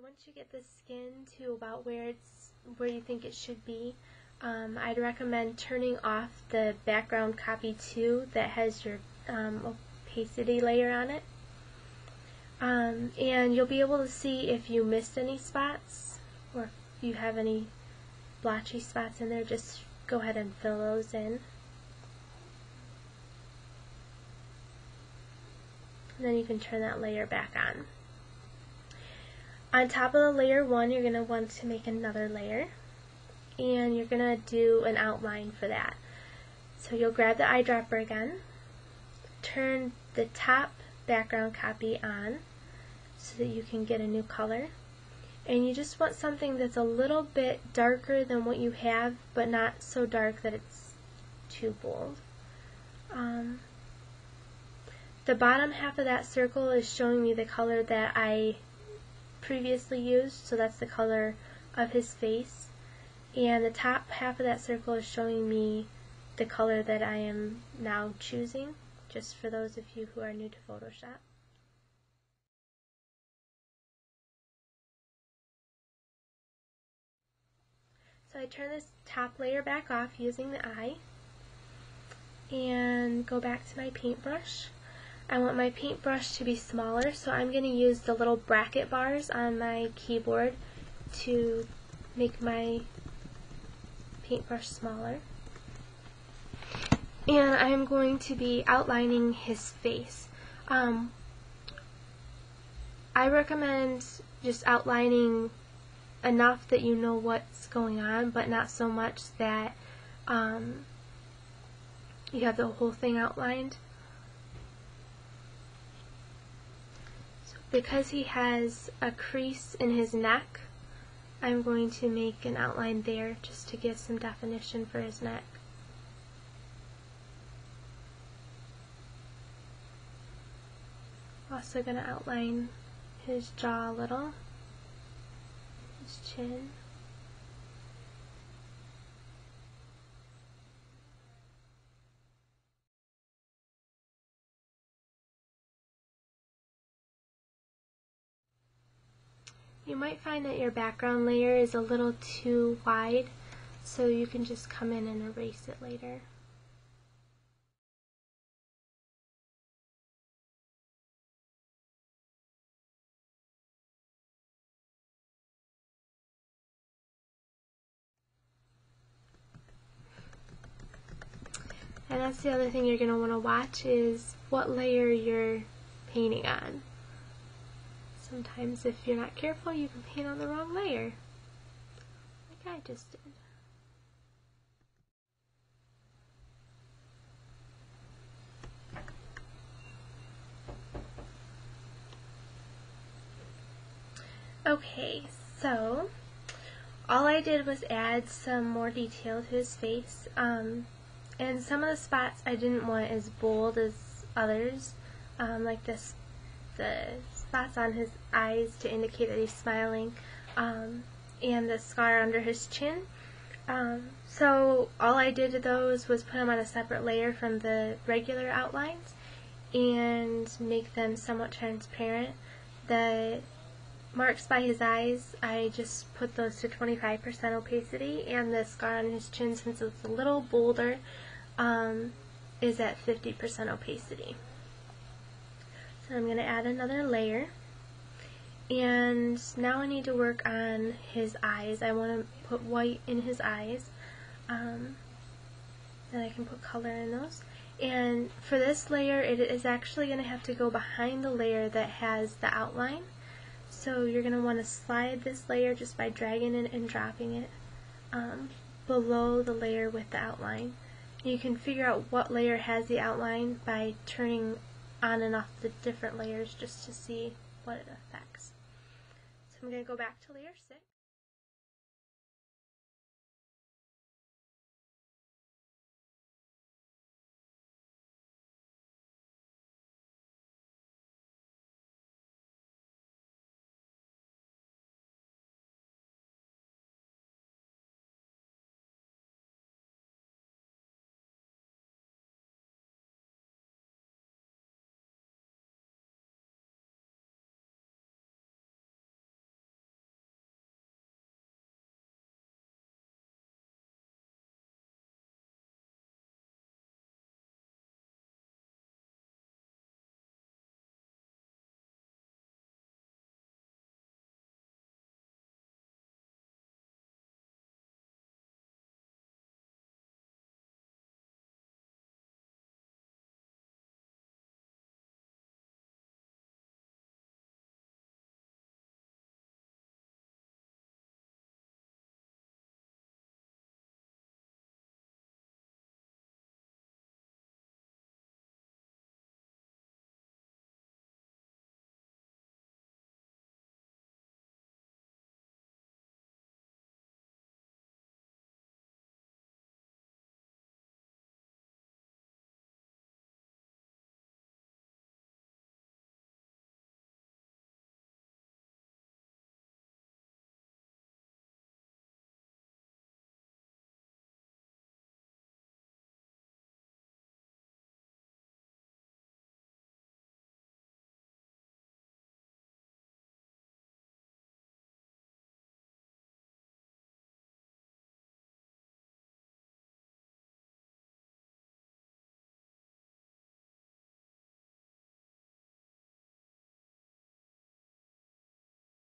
once you get the skin to about where you think it should be, I'd recommend turning off the background copy 2 that has your opacity layer on it. And you'll be able to see if you missed any spots or if you have any blotchy spots in there. Just go ahead and fill those in. And then you can turn that layer back on. On top of the layer 1, you're going to want to make another layer, and you're going to do an outline for that. So you'll grab the eyedropper again, turn the top background copy on so that you can get a new color, and you just want something that's a little bit darker than what you have, but not so dark that it's too bold. The bottom half of that circle is showing me the color that I previously used, so that's the color of his face, and the top half of that circle is showing me the color that I am now choosing, just for those of you who are new to Photoshop. So I turn this top layer back off using the eye and go back to my paintbrush. I want my paintbrush to be smaller, so I'm going to use the little bracket bars on my keyboard to make my paintbrush smaller. And I'm going to be outlining his face. I recommend just outlining enough that you know what's going on, but not so much that you have the whole thing outlined. Because he has a crease in his neck, I'm going to make an outline there just to give some definition for his neck. Also going to outline his jaw a little, his chin. You might find that your background layer is a little too wide, so you can just come in and erase it later. And that's the other thing you're going to want to watch, is what layer you're painting on. Sometimes if you're not careful, you can paint on the wrong layer, like I just did. Okay, so all I did was add some more detail to his face, and some of the spots I didn't want as bold as others, like the spots on his eyes to indicate that he's smiling, and the scar under his chin. So all I did to those was put them on a separate layer from the regular outlines and make them somewhat transparent. The marks by his eyes, I just put those to 25% opacity, and the scar on his chin, since it's a little bolder, is at 50% opacity. So I'm going to add another layer, and now I need to work on his eyes. I want to put white in his eyes, and I can put color in those. And for this layer, it is actually going to have to go behind the layer that has the outline. So you're going to want to slide this layer just by dragging it and dropping it below the layer with the outline. You can figure out what layer has the outline by turning on and off the different layers just to see what it affects. So I'm going to go back to layer 6.